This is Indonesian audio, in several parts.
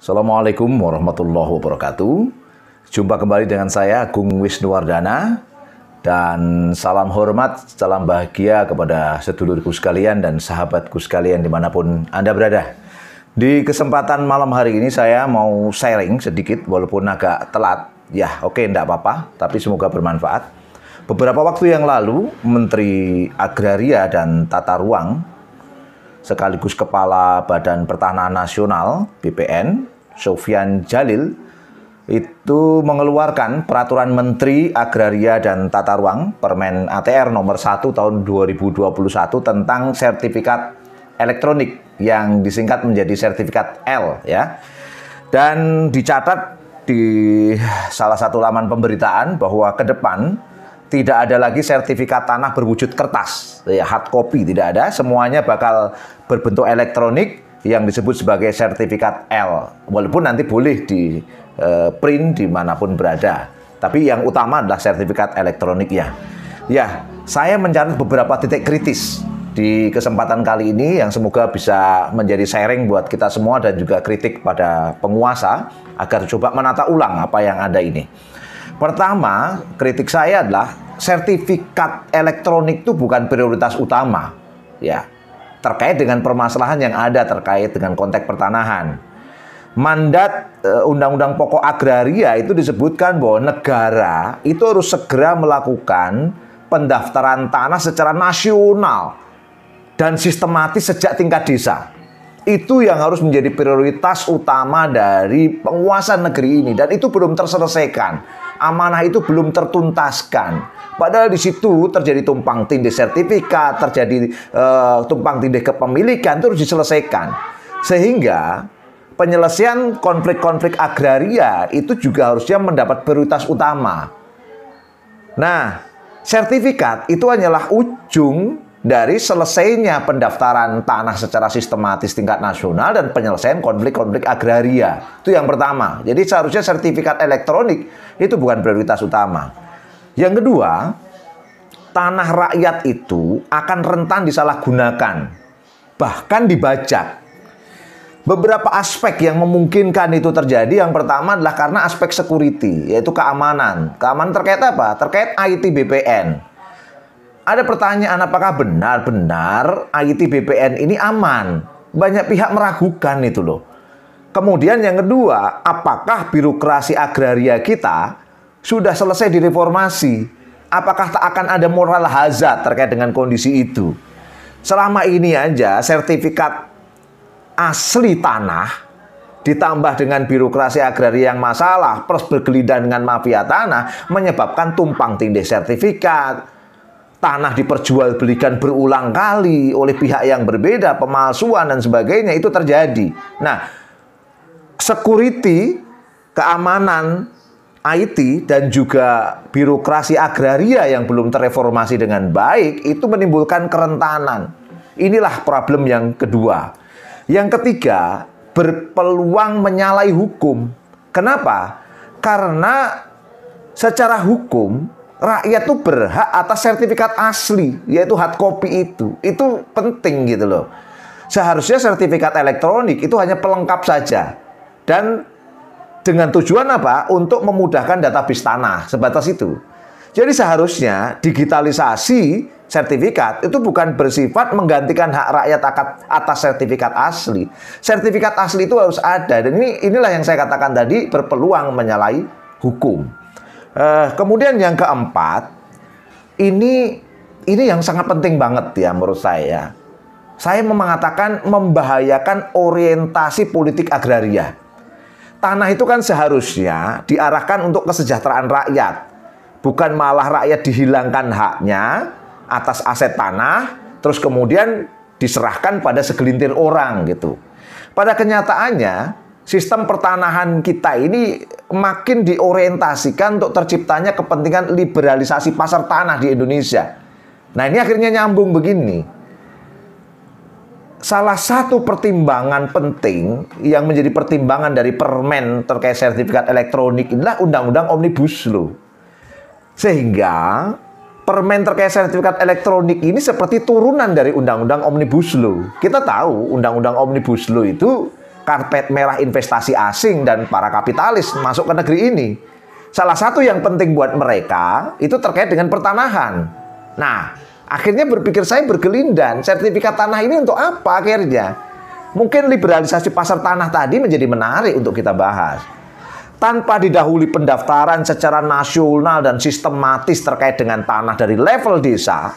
Assalamualaikum warahmatullahi wabarakatuh. Jumpa kembali dengan saya Agung Wisnuwardana. Dan salam hormat, salam bahagia kepada sedulurku sekalian dan sahabatku sekalian dimanapun Anda berada. Di kesempatan malam hari ini saya mau sharing sedikit walaupun agak telat. Ya oke, enggak apa-apa, tapi semoga bermanfaat. Beberapa waktu yang lalu Menteri Agraria dan Tata Ruang sekaligus Kepala Badan Pertanahan Nasional BPN, Sofyan Djalil, itu mengeluarkan Peraturan Menteri Agraria dan Tata Ruang Permen ATR nomor 1 tahun 2021 tentang sertifikat elektronik yang disingkat menjadi sertifikat L ya. Dan dicatat di salah satu laman pemberitaan bahwa ke depan tidak ada lagi sertifikat tanah berwujud kertas, ya, hard copy tidak ada, semuanya bakal berbentuk elektronik yang disebut sebagai sertifikat L. Walaupun nanti boleh di print dimanapun berada, tapi yang utama adalah sertifikat elektroniknya. Ya, saya mencatat beberapa titik kritis di kesempatan kali ini yang semoga bisa menjadi sharing buat kita semua dan juga kritik pada penguasa agar coba menata ulang apa yang ada ini. Pertama, kritik saya adalah sertifikat elektronik itu bukan prioritas utama, ya, terkait dengan permasalahan yang ada terkait dengan konteks pertanahan. Mandat Undang-Undang Pokok Agraria itu disebutkan bahwa negara itu harus segera melakukan pendaftaran tanah secara nasional dan sistematis sejak tingkat desa. Itu yang harus menjadi prioritas utama dari penguasa negeri ini, dan itu belum terselesaikan. Amanah itu belum tertuntaskan. Padahal di situ terjadi tumpang tindih sertifikat, terjadi tumpang tindih kepemilikan, itu harus diselesaikan. Sehingga penyelesaian konflik-konflik agraria itu juga harusnya mendapat prioritas utama. Nah, sertifikat itu hanyalah ujung dari selesainya pendaftaran tanah secara sistematis tingkat nasional dan penyelesaian konflik-konflik agraria. Itu yang pertama. Jadi seharusnya sertifikat elektronik itu bukan prioritas utama. Yang kedua, tanah rakyat itu akan rentan disalahgunakan, bahkan dibajak. Beberapa aspek yang memungkinkan itu terjadi. Yang pertama adalah karena aspek security, yaitu keamanan. Keamanan terkait apa? Terkait IT BPN. Ada pertanyaan, apakah benar-benar IT BPN ini aman? Banyak pihak meragukan itu loh. Kemudian yang kedua, apakah birokrasi agraria kita sudah selesai direformasi? Apakah tak akan ada moral hazard terkait dengan kondisi itu? Selama ini aja sertifikat asli tanah ditambah dengan birokrasi agraria yang masalah plus bergelindan dengan mafia tanah menyebabkan tumpang tindih sertifikat. Tanah diperjualbelikan berulang kali oleh pihak yang berbeda, pemalsuan dan sebagainya itu terjadi. Nah, security, keamanan IT dan juga birokrasi agraria yang belum terreformasi dengan baik itu menimbulkan kerentanan. Inilah problem yang kedua. Yang ketiga, berpeluang menyalahi hukum. Kenapa? Karena secara hukum rakyat tuh berhak atas sertifikat asli, yaitu hard copy itu. Itu penting gitu loh. Seharusnya sertifikat elektronik itu hanya pelengkap saja. Dan dengan tujuan apa? Untuk memudahkan database tanah, sebatas itu. Jadi seharusnya digitalisasi sertifikat itu bukan bersifat menggantikan hak rakyat atas sertifikat asli. Sertifikat asli itu harus ada. Dan inilah yang saya katakan tadi, berpeluang menyalahi hukum. Kemudian yang keempat, ini yang sangat penting banget ya menurut saya. Saya mengatakan membahayakan orientasi politik agraria. Tanah itu kan seharusnya diarahkan untuk kesejahteraan rakyat, bukan malah rakyat dihilangkan haknya atas aset tanah, terus kemudian diserahkan pada segelintir orang gitu. Pada kenyataannya, sistem pertanahan kita ini makin diorientasikan untuk terciptanya kepentingan liberalisasi pasar tanah di Indonesia. Nah, ini akhirnya nyambung begini. Salah satu pertimbangan penting yang menjadi pertimbangan dari permen terkait sertifikat elektronik inilah Undang-Undang Omnibus Law. Sehingga permen terkait sertifikat elektronik ini seperti turunan dari Undang-Undang Omnibus Law. Kita tahu Undang-Undang Omnibus Law itu karpet merah investasi asing dan para kapitalis masuk ke negeri ini. Salah satu yang penting buat mereka itu terkait dengan pertanahan. Nah, akhirnya berpikir saya bergelindan, sertifikat tanah ini untuk apa akhirnya? Mungkin liberalisasi pasar tanah tadi menjadi menarik untuk kita bahas. Tanpa didahului pendaftaran secara nasional dan sistematis terkait dengan tanah dari level desa,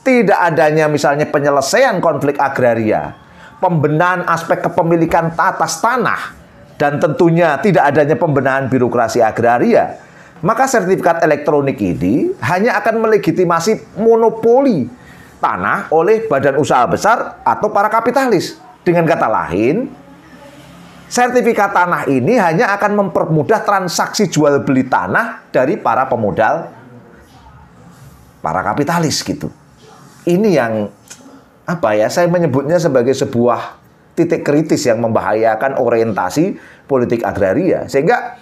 tidak adanya misalnya penyelesaian konflik agraria, pembenahan aspek kepemilikan atas tanah, dan tentunya tidak adanya pembenahan birokrasi agraria, maka sertifikat elektronik ini hanya akan melegitimasi monopoli tanah oleh badan usaha besar atau para kapitalis. Dengan kata lain, sertifikat tanah ini hanya akan mempermudah transaksi jual beli tanah dari para pemodal, para kapitalis gitu. Ini yang saya menyebutnya sebagai sebuah titik kritis yang membahayakan orientasi politik agraria. Sehingga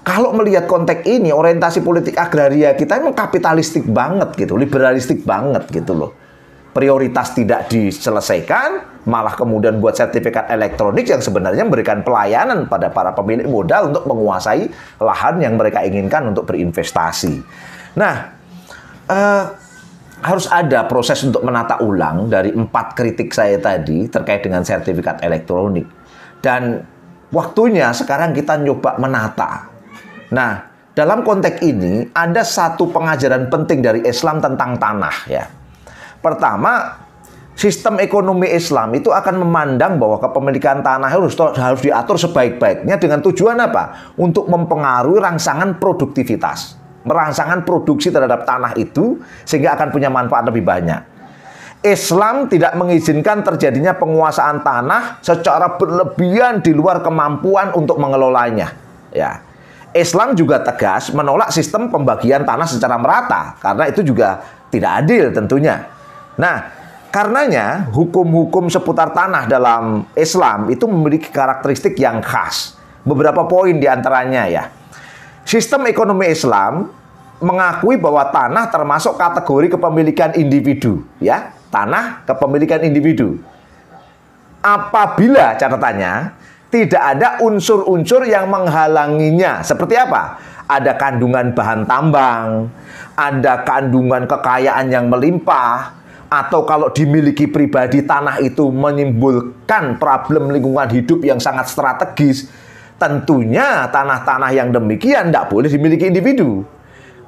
kalau melihat konteks ini, orientasi politik agraria kita memang kapitalistik banget gitu, liberalistik banget gitu loh. Prioritas tidak diselesaikan, malah kemudian buat sertifikat elektronik yang sebenarnya memberikan pelayanan pada para pemilik modal untuk menguasai lahan yang mereka inginkan untuk berinvestasi. Nah, harus ada proses untuk menata ulang dari 4 kritik saya tadi terkait dengan sertifikat elektronik. Dan waktunya sekarang kita nyoba menata. Nah, dalam konteks ini ada satu pengajaran penting dari Islam tentang tanah ya. Pertama, sistem ekonomi Islam itu akan memandang bahwa kepemilikan tanah harus diatur sebaik-baiknya dengan tujuan apa? Untuk mempengaruhi rangsangan produktivitas. Merangsangkan produksi terhadap tanah itu sehingga akan punya manfaat lebih banyak. Islam tidak mengizinkan terjadinya penguasaan tanah secara berlebihan di luar kemampuan untuk mengelolanya. Ya. Islam juga tegas menolak sistem pembagian tanah secara merata karena itu juga tidak adil tentunya. Nah, karenanya hukum-hukum seputar tanah dalam Islam itu memiliki karakteristik yang khas. Beberapa poin diantaranya ya. Sistem ekonomi Islam mengakui bahwa tanah termasuk kategori kepemilikan individu, ya. Tanah kepemilikan individu. Apabila catatannya tidak ada unsur-unsur yang menghalanginya. Seperti apa? Ada kandungan bahan tambang, ada kandungan kekayaan yang melimpah, atau kalau dimiliki pribadi tanah itu menimbulkan problem lingkungan hidup yang sangat strategis, tentunya tanah-tanah yang demikian tidak boleh dimiliki individu.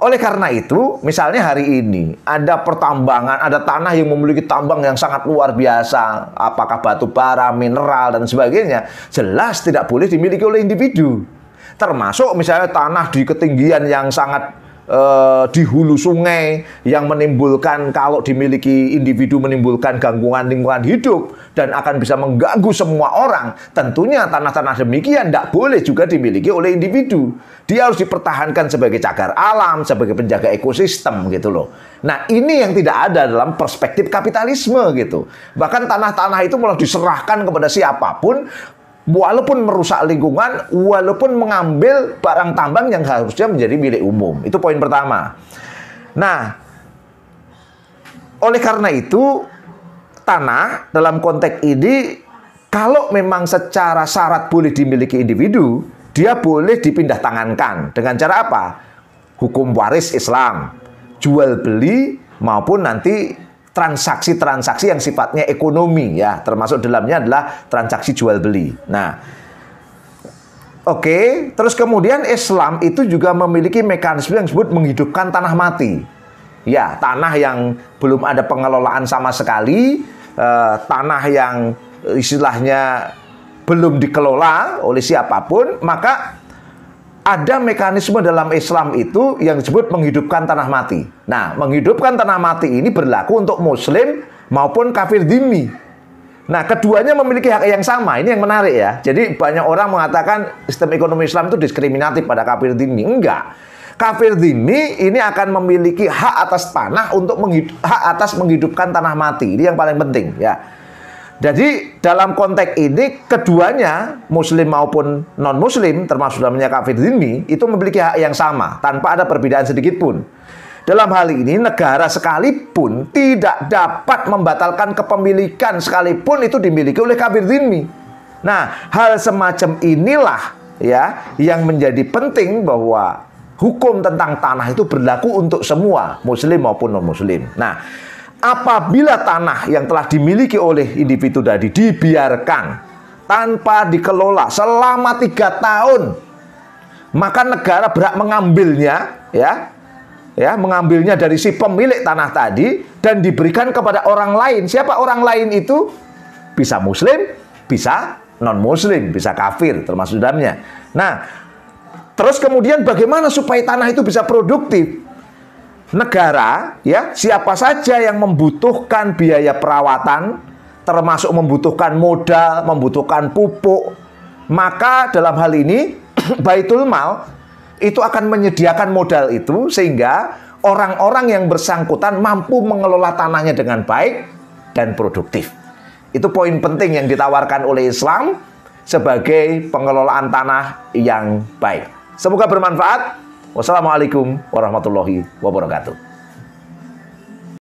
Oleh karena itu, misalnya hari ini ada pertambangan, ada tanah yang memiliki tambang yang sangat luar biasa, apakah batu bara, mineral, dan sebagainya, jelas tidak boleh dimiliki oleh individu. Termasuk misalnya tanah di ketinggian yang sangat di hulu sungai yang menimbulkan, kalau dimiliki individu menimbulkan gangguan lingkungan hidup dan akan bisa mengganggu semua orang. Tentunya tanah-tanah demikian tidak boleh juga dimiliki oleh individu. Dia harus dipertahankan sebagai cagar alam, sebagai penjaga ekosistem gitu loh. Nah, ini yang tidak ada dalam perspektif kapitalisme gitu. Bahkan tanah-tanah itu malah diserahkan kepada siapapun, walaupun merusak lingkungan, walaupun mengambil barang tambang yang harusnya menjadi milik umum. Itu poin pertama. Nah, oleh karena itu, tanah dalam konteks ini, kalau memang secara syarat boleh dimiliki individu, dia boleh dipindah tangankan. Dengan cara apa? Hukum waris Islam. Jual beli maupun nanti transaksi-transaksi yang sifatnya ekonomi ya, termasuk dalamnya adalah transaksi jual beli. Nah, oke, terus kemudian Islam itu juga memiliki mekanisme yang disebut menghidupkan tanah mati. Ya, tanah yang belum ada pengelolaan sama sekali, tanah yang istilahnya belum dikelola oleh siapapun, maka ada mekanisme dalam Islam itu yang disebut menghidupkan tanah mati. Nah, menghidupkan tanah mati ini berlaku untuk Muslim maupun kafir dhimmi. Nah, keduanya memiliki hak yang sama. Ini yang menarik ya. Jadi banyak orang mengatakan sistem ekonomi Islam itu diskriminatif pada kafir dhimmi. Enggak. Kafir dhimmi ini akan memiliki hak atas tanah untuk hak atas menghidupkan tanah mati. Ini yang paling penting ya. Jadi dalam konteks ini keduanya, Muslim maupun non-Muslim, termasuk dalamnya kafir dhimmi, itu memiliki hak yang sama tanpa ada perbedaan sedikit pun. Dalam hal ini negara sekalipun tidak dapat membatalkan kepemilikan sekalipun itu dimiliki oleh kafir dhimmi. Nah, hal semacam inilah ya yang menjadi penting, bahwa hukum tentang tanah itu berlaku untuk semua, muslim maupun non-muslim. Nah, apabila tanah yang telah dimiliki oleh individu tadi dibiarkan tanpa dikelola selama 3 tahun, maka negara berhak mengambilnya, mengambilnya dari si pemilik tanah tadi dan diberikan kepada orang lain. Siapa orang lain itu? Bisa muslim, bisa non-muslim, bisa kafir termasuk dalamnya. Nah, terus kemudian bagaimana supaya tanah itu bisa produktif? Negara, ya, siapa saja yang membutuhkan biaya perawatan, termasuk membutuhkan modal, membutuhkan pupuk, maka dalam hal ini Baitul Mal itu akan menyediakan modal itu, sehingga orang-orang yang bersangkutan mampu mengelola tanahnya dengan baik dan produktif. Itu poin penting yang ditawarkan oleh Islam sebagai pengelolaan tanah yang baik. Semoga bermanfaat. Wassalamualaikum warahmatullahi wabarakatuh.